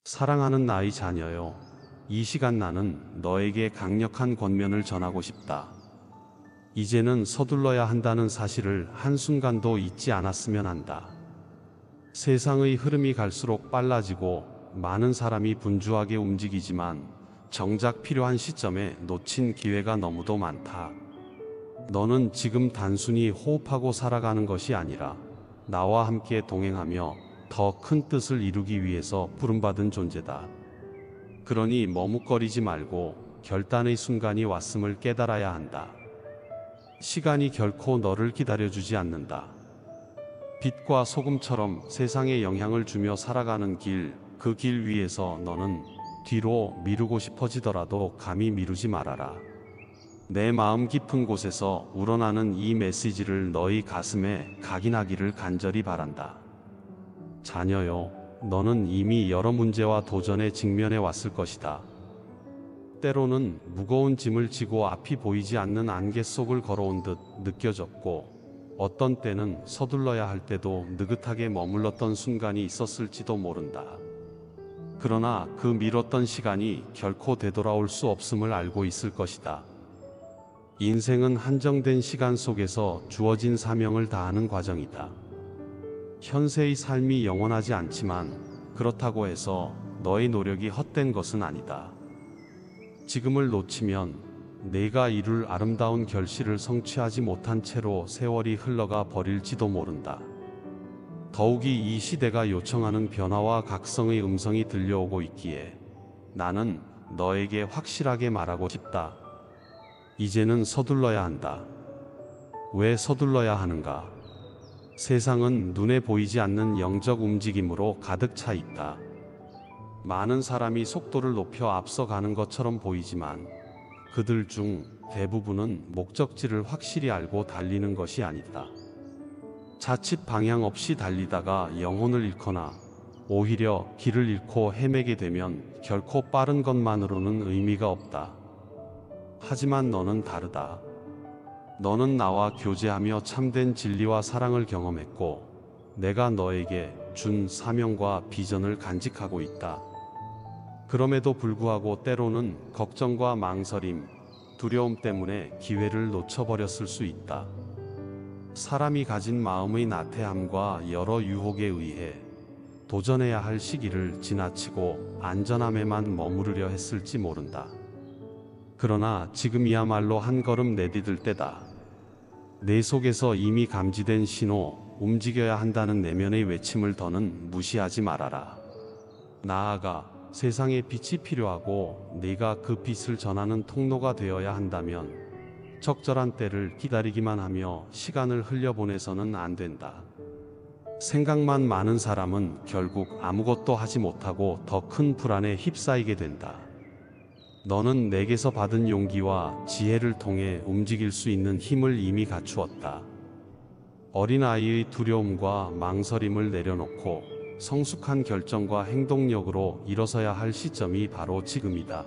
사랑하는 나의 자녀여, 이 시간 나는 너에게 강력한 권면을 전하고 싶다. 이제는 서둘러야 한다는 사실을 한순간도 잊지 않았으면 한다. 세상의 흐름이 갈수록 빨라지고 많은 사람이 분주하게 움직이지만 정작 필요한 시점에 놓친 기회가 너무도 많다. 너는 지금 단순히 호흡하고 살아가는 것이 아니라 나와 함께 동행하며 더 큰 뜻을 이루기 위해서 부름받은 존재다. 그러니 머뭇거리지 말고 결단의 순간이 왔음을 깨달아야 한다. 시간이 결코 너를 기다려주지 않는다. 빛과 소금처럼 세상에 영향을 주며 살아가는 길, 그 길 위에서 너는 뒤로 미루고 싶어지더라도 감히 미루지 말아라. 내 마음 깊은 곳에서 우러나는 이 메시지를 너희 가슴에 각인하기를 간절히 바란다. 자녀여, 너는 이미 여러 문제와 도전에 직면해 왔을 것이다. 때로는 무거운 짐을 지고 앞이 보이지 않는 안개 속을 걸어온 듯 느껴졌고, 어떤 때는 서둘러야 할 때도 느긋하게 머물렀던 순간이 있었을지도 모른다. 그러나 그 미뤘던 시간이 결코 되돌아올 수 없음을 알고 있을 것이다. 인생은 한정된 시간 속에서 주어진 사명을 다하는 과정이다. 현세의 삶이 영원하지 않지만 그렇다고 해서 너의 노력이 헛된 것은 아니다. 지금을 놓치면 내가 이룰 아름다운 결실을 성취하지 못한 채로 세월이 흘러가 버릴지도 모른다. 더욱이 이 시대가 요청하는 변화와 각성의 음성이 들려오고 있기에 나는 너에게 확실하게 말하고 싶다. 이제는 서둘러야 한다. 왜 서둘러야 하는가? 세상은 눈에 보이지 않는 영적 움직임으로 가득 차 있다. 많은 사람이 속도를 높여 앞서가는 것처럼 보이지만 그들 중 대부분은 목적지를 확실히 알고 달리는 것이 아니다. 자칫 방향 없이 달리다가 영혼을 잃거나 오히려 길을 잃고 헤매게 되면 결코 빠른 것만으로는 의미가 없다. 하지만 너는 다르다. 너는 나와 교제하며 참된 진리와 사랑을 경험했고 내가 너에게 준 사명과 비전을 간직하고 있다. 그럼에도 불구하고 때로는 걱정과 망설임, 두려움 때문에 기회를 놓쳐버렸을 수 있다. 사람이 가진 마음의 나태함과 여러 유혹에 의해 도전해야 할 시기를 지나치고 안전함에만 머무르려 했을지 모른다. 그러나 지금이야말로 한 걸음 내디딜 때다. 내 속에서 이미 감지된 신호, 움직여야 한다는 내면의 외침을 더는 무시하지 말아라. 나아가 세상에 빛이 필요하고 네가 그 빛을 전하는 통로가 되어야 한다면 적절한 때를 기다리기만 하며 시간을 흘려보내서는 안 된다. 생각만 많은 사람은 결국 아무것도 하지 못하고 더 큰 불안에 휩싸이게 된다. 너는 내게서 받은 용기와 지혜를 통해 움직일 수 있는 힘을 이미 갖추었다. 어린아이의 두려움과 망설임을 내려놓고 성숙한 결정과 행동력으로 일어서야 할 시점이 바로 지금이다.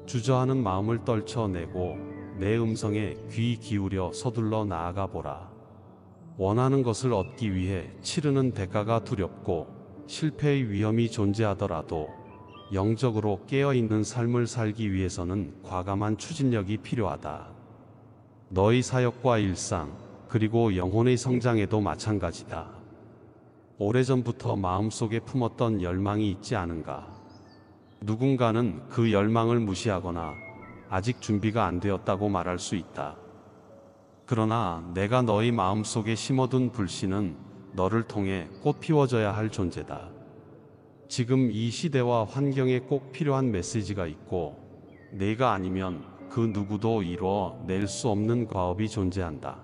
주저하는 마음을 떨쳐내고 내 음성에 귀 기울여 서둘러 나아가 보라. 원하는 것을 얻기 위해 치르는 대가가 두렵고 실패의 위험이 존재하더라도 영적으로 깨어있는 삶을 살기 위해서는 과감한 추진력이 필요하다. 너의 사역과 일상, 그리고 영혼의 성장에도 마찬가지다. 오래전부터 마음속에 품었던 열망이 있지 않은가? 누군가는 그 열망을 무시하거나 아직 준비가 안 되었다고 말할 수 있다. 그러나 내가 너의 마음속에 심어둔 불씨는 너를 통해 꽃 피워져야 할 존재다. 지금 이 시대와 환경에 꼭 필요한 메시지가 있고 내가 아니면 그 누구도 이루어낼 수 없는 과업이 존재한다.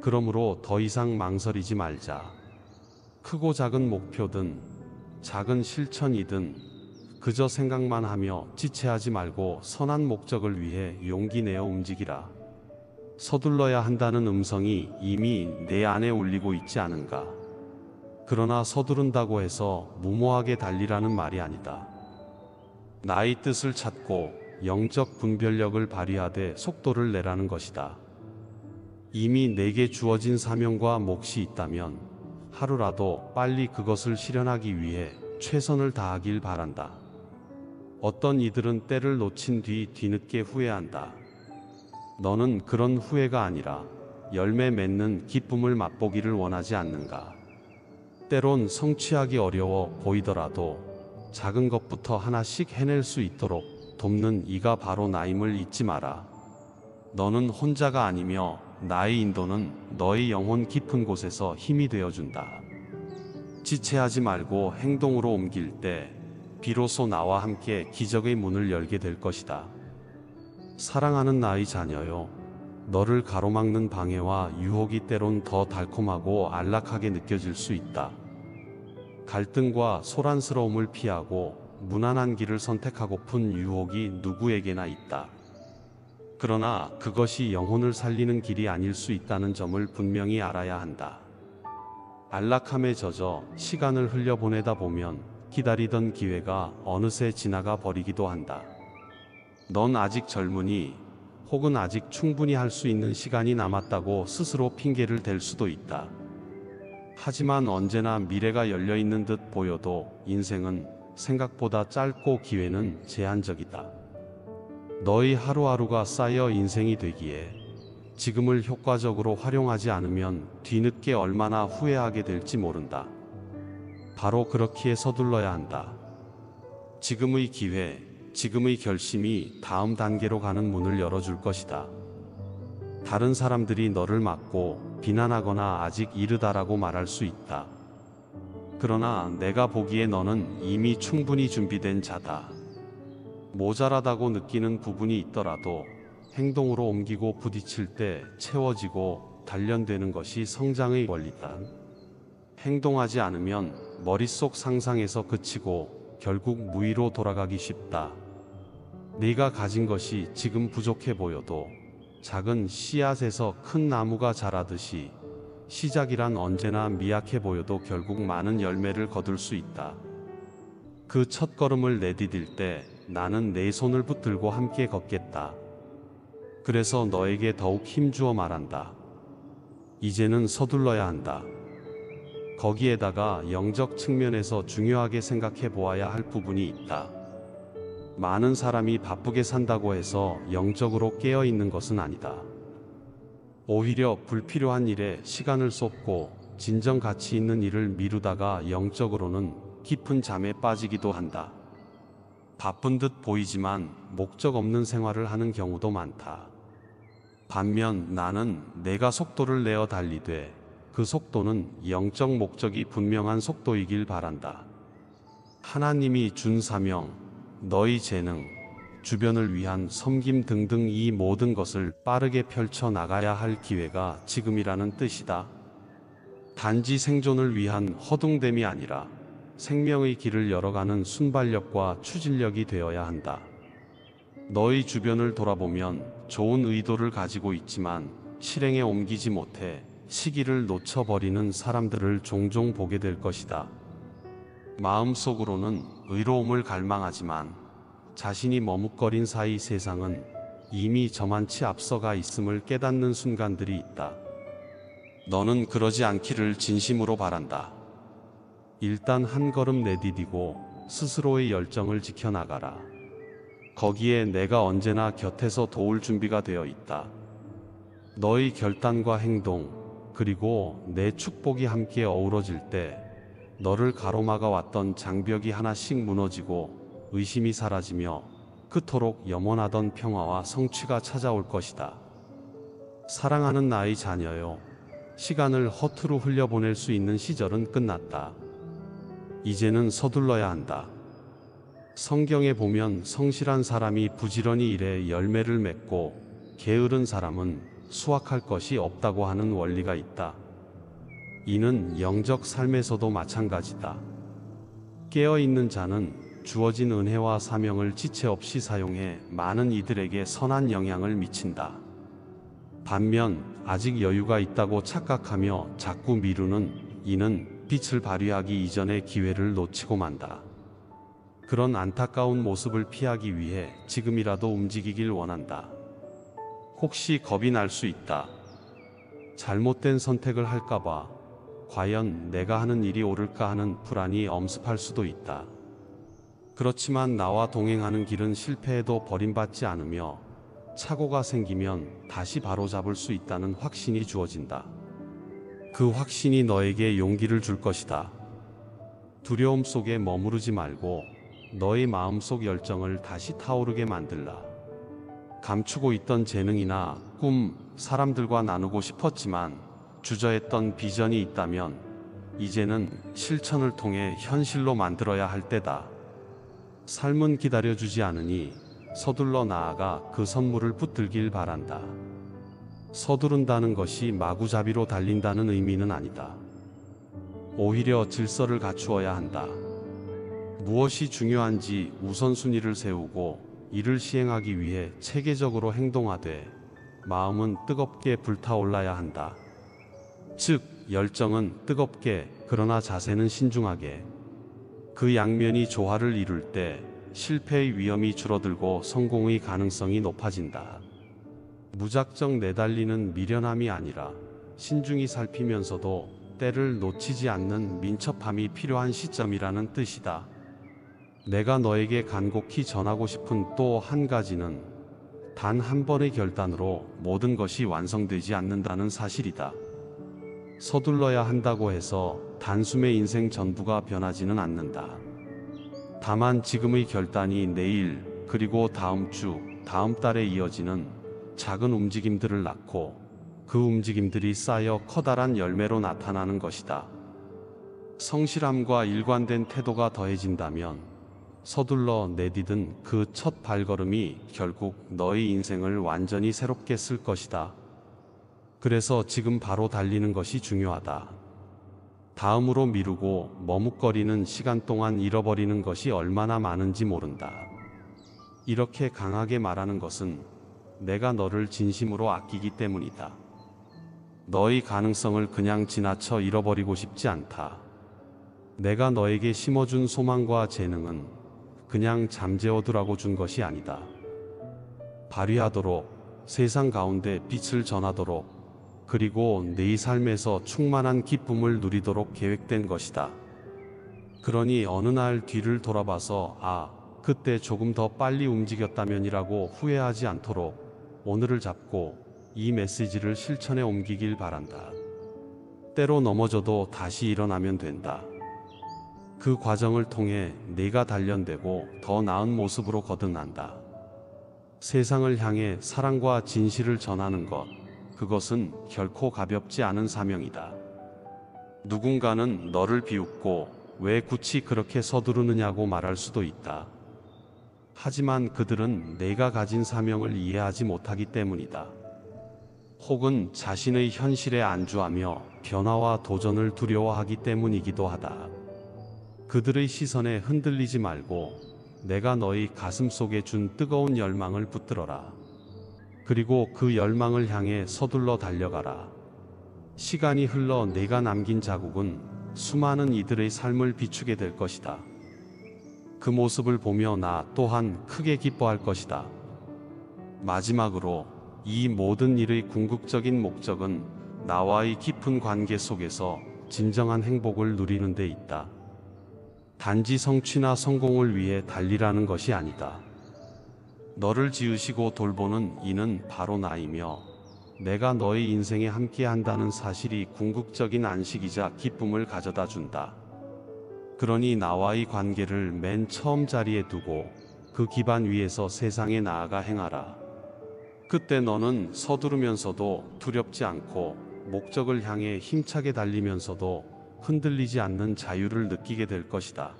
그러므로 더 이상 망설이지 말자. 크고 작은 목표든 작은 실천이든 그저 생각만 하며 지체하지 말고 선한 목적을 위해 용기 내어 움직이라. 서둘러야 한다는 음성이 이미 내 안에 울리고 있지 않은가? 그러나 서두른다고 해서 무모하게 달리라는 말이 아니다. 나의 뜻을 찾고 영적 분별력을 발휘하되 속도를 내라는 것이다. 이미 내게 주어진 사명과 몫이 있다면 하루라도 빨리 그것을 실현하기 위해 최선을 다하길 바란다. 어떤 이들은 때를 놓친 뒤 뒤늦게 후회한다. 너는 그런 후회가 아니라 열매 맺는 기쁨을 맛보기를 원하지 않는가? 때론 성취하기 어려워 보이더라도 작은 것부터 하나씩 해낼 수 있도록 돕는 이가 바로 나임을 잊지 마라. 너는 혼자가 아니며 나의 인도는 너의 영혼 깊은 곳에서 힘이 되어준다. 지체하지 말고 행동으로 옮길 때 비로소 나와 함께 기적의 문을 열게 될 것이다. 사랑하는 나의 자녀요, 너를 가로막는 방해와 유혹이 때론 더 달콤하고 안락하게 느껴질 수 있다. 갈등과 소란스러움을 피하고 무난한 길을 선택하고픈 유혹이 누구에게나 있다. 그러나 그것이 영혼을 살리는 길이 아닐 수 있다는 점을 분명히 알아야 한다. 안락함에 젖어 시간을 흘려보내다 보면 기다리던 기회가 어느새 지나가 버리기도 한다. 넌 아직 젊으니, 혹은 아직 충분히 할 수 있는 시간이 남았다고 스스로 핑계를 댈 수도 있다. 하지만 언제나 미래가 열려있는 듯 보여도 인생은 생각보다 짧고 기회는 제한적이다. 너의 하루하루가 쌓여 인생이 되기에 지금을 효과적으로 활용하지 않으면 뒤늦게 얼마나 후회하게 될지 모른다. 바로 그렇기에 서둘러야 한다. 지금의 기회, 지금의 결심이 다음 단계로 가는 문을 열어줄 것이다. 다른 사람들이 너를 막고 비난하거나 아직 이르다라고 말할 수 있다. 그러나 내가 보기에 너는 이미 충분히 준비된 자다. 모자라다고 느끼는 부분이 있더라도 행동으로 옮기고 부딪힐 때 채워지고 단련되는 것이 성장의 원리다. 행동하지 않으면 머릿속 상상에서 그치고 결국 무의로 돌아가기 쉽다. 네가 가진 것이 지금 부족해 보여도 작은 씨앗에서 큰 나무가 자라듯이 시작이란 언제나 미약해 보여도 결국 많은 열매를 거둘 수 있다. 그 첫걸음을 내디딜 때 나는 내 손을 붙들고 함께 걷겠다. 그래서 너에게 더욱 힘주어 말한다. 이제는 서둘러야 한다. 거기에다가 영적 측면에서 중요하게 생각해 보아야 할 부분이 있다. 많은 사람이 바쁘게 산다고 해서 영적으로 깨어 있는 것은 아니다. 오히려 불필요한 일에 시간을 쏟고 진정 가치 있는 일을 미루다가 영적으로는 깊은 잠에 빠지기도 한다. 바쁜 듯 보이지만 목적 없는 생활을 하는 경우도 많다. 반면 나는 내가 속도를 내어 달리되 그 속도는 영적 목적이 분명한 속도이길 바란다. 하나님이 준 사명, 너의 재능, 주변을 위한 섬김 등등 이 모든 것을 빠르게 펼쳐 나가야 할 기회가 지금이라는 뜻이다. 단지 생존을 위한 허둥댐이 아니라 생명의 길을 열어가는 순발력과 추진력이 되어야 한다. 너의 주변을 돌아보면 좋은 의도를 가지고 있지만 실행에 옮기지 못해 시기를 놓쳐버리는 사람들을 종종 보게 될 것이다. 마음속으로는 의로움을 갈망하지만 자신이 머뭇거린 사이 세상은 이미 저만치 앞서가 있음을 깨닫는 순간들이 있다. 너는 그러지 않기를 진심으로 바란다. 일단 한 걸음 내디디고 스스로의 열정을 지켜나가라. 거기에 내가 언제나 곁에서 도울 준비가 되어 있다. 너의 결단과 행동, 그리고 내 축복이 함께 어우러질 때 너를 가로막아 왔던 장벽이 하나씩 무너지고 의심이 사라지며 그토록 염원하던 평화와 성취가 찾아올 것이다. 사랑하는 나의 자녀요, 시간을 허투루 흘려보낼 수 있는 시절은 끝났다. 이제는 서둘러야 한다. 성경에 보면 성실한 사람이 부지런히 일해 열매를 맺고 게으른 사람은 수확할 것이 없다고 하는 원리가 있다. 이는 영적 삶에서도 마찬가지다. 깨어있는 자는 주어진 은혜와 사명을 지체 없이 사용해 많은 이들에게 선한 영향을 미친다. 반면 아직 여유가 있다고 착각하며 자꾸 미루는 이는 빛을 발휘하기 이전에 기회를 놓치고 만다. 그런 안타까운 모습을 피하기 위해 지금이라도 움직이길 원한다. 혹시 겁이 날 수 있다. 잘못된 선택을 할까봐, 과연 내가 하는 일이 옳을까 하는 불안이 엄습할 수도 있다. 그렇지만 나와 동행하는 길은 실패해도 버림받지 않으며 착오가 생기면 다시 바로잡을 수 있다는 확신이 주어진다. 그 확신이 너에게 용기를 줄 것이다. 두려움 속에 머무르지 말고 너의 마음속 열정을 다시 타오르게 만들라. 감추고 있던 재능이나 꿈, 사람들과 나누고 싶었지만 주저했던 비전이 있다면 이제는 실천을 통해 현실로 만들어야 할 때다. 삶은 기다려주지 않으니 서둘러 나아가 그 선물을 붙들길 바란다. 서두른다는 것이 마구잡이로 달린다는 의미는 아니다. 오히려 질서를 갖추어야 한다. 무엇이 중요한지 우선순위를 세우고 이를 시행하기 위해 체계적으로 행동하되 마음은 뜨겁게 불타올라야 한다. 즉, 열정은 뜨겁게, 그러나 자세는 신중하게. 그 양면이 조화를 이룰 때 실패의 위험이 줄어들고 성공의 가능성이 높아진다. 무작정 내달리는 미련함이 아니라 신중히 살피면서도 때를 놓치지 않는 민첩함이 필요한 시점이라는 뜻이다. 내가 너에게 간곡히 전하고 싶은 또 한 가지는 단 한 번의 결단으로 모든 것이 완성되지 않는다는 사실이다. 서둘러야 한다고 해서 단숨에 인생 전부가 변하지는 않는다. 다만 지금의 결단이 내일, 그리고 다음 주, 다음 달에 이어지는 작은 움직임들을 낳고 그 움직임들이 쌓여 커다란 열매로 나타나는 것이다. 성실함과 일관된 태도가 더해진다면 서둘러 내디딘 그 첫 발걸음이 결국 너의 인생을 완전히 새롭게 쓸 것이다. 그래서 지금 바로 달리는 것이 중요하다. 다음으로 미루고 머뭇거리는 시간 동안 잃어버리는 것이 얼마나 많은지 모른다. 이렇게 강하게 말하는 것은 내가 너를 진심으로 아끼기 때문이다. 너의 가능성을 그냥 지나쳐 잃어버리고 싶지 않다. 내가 너에게 심어준 소망과 재능은 그냥 잠재워두라고 준 것이 아니다. 발휘하도록, 세상 가운데 빛을 전하도록, 그리고 네 삶에서 충만한 기쁨을 누리도록 계획된 것이다. 그러니 어느 날 뒤를 돌아봐서 그때 조금 더 빨리 움직였다면이라고 후회하지 않도록 오늘을 잡고 이 메시지를 실천에 옮기길 바란다. 때로 넘어져도 다시 일어나면 된다. 그 과정을 통해 네가 단련되고 더 나은 모습으로 거듭난다. 세상을 향해 사랑과 진실을 전하는 것, 그것은 결코 가볍지 않은 사명이다. 누군가는 너를 비웃고 왜 굳이 그렇게 서두르느냐고 말할 수도 있다. 하지만 그들은 내가 가진 사명을 이해하지 못하기 때문이다. 혹은 자신의 현실에 안주하며 변화와 도전을 두려워하기 때문이기도 하다. 그들의 시선에 흔들리지 말고 내가 너의 가슴 속에 준 뜨거운 열망을 붙들어라. 그리고 그 열망을 향해 서둘러 달려가라. 시간이 흘러 내가 남긴 자국은 수많은 이들의 삶을 비추게 될 것이다. 그 모습을 보며 나 또한 크게 기뻐할 것이다. 마지막으로 이 모든 일의 궁극적인 목적은 나와의 깊은 관계 속에서 진정한 행복을 누리는 데 있다. 단지 성취나 성공을 위해 달리라는 것이 아니다. 너를 지으시고 돌보는 이는 바로 나이며 내가 너의 인생에 함께 한다는 사실이 궁극적인 안식이자 기쁨을 가져다 준다. 그러니 나와의 관계를 맨 처음 자리에 두고 그 기반 위에서 세상에 나아가 행하라. 그때 너는 서두르면서도 두렵지 않고 목적을 향해 힘차게 달리면서도 흔들리지 않는 자유를 느끼게 될 것이다.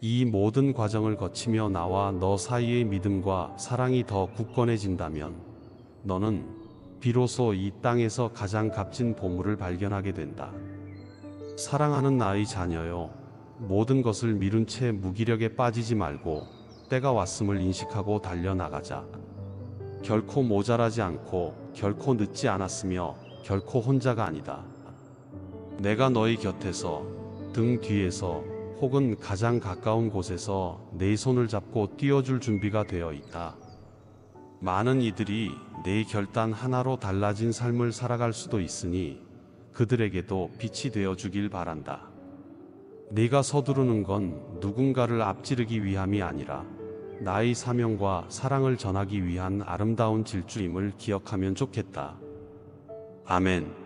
이 모든 과정을 거치며 나와 너 사이의 믿음과 사랑이 더 굳건해진다면 너는 비로소 이 땅에서 가장 값진 보물을 발견하게 된다. 사랑하는 나의 자녀여, 모든 것을 미룬 채 무기력에 빠지지 말고 때가 왔음을 인식하고 달려나가자. 결코 모자라지 않고 결코 늦지 않았으며 결코 혼자가 아니다. 내가 너의 곁에서, 등 뒤에서, 혹은 가장 가까운 곳에서 내 손을 잡고 띄워줄 준비가 되어 있다. 많은 이들이 내 결단 하나로 달라진 삶을 살아갈 수도 있으니 그들에게도 빛이 되어 주길 바란다. 네가 서두르는 건 누군가를 앞지르기 위함이 아니라 나의 사명과 사랑을 전하기 위한 아름다운 질주임을 기억하면 좋겠다. 아멘.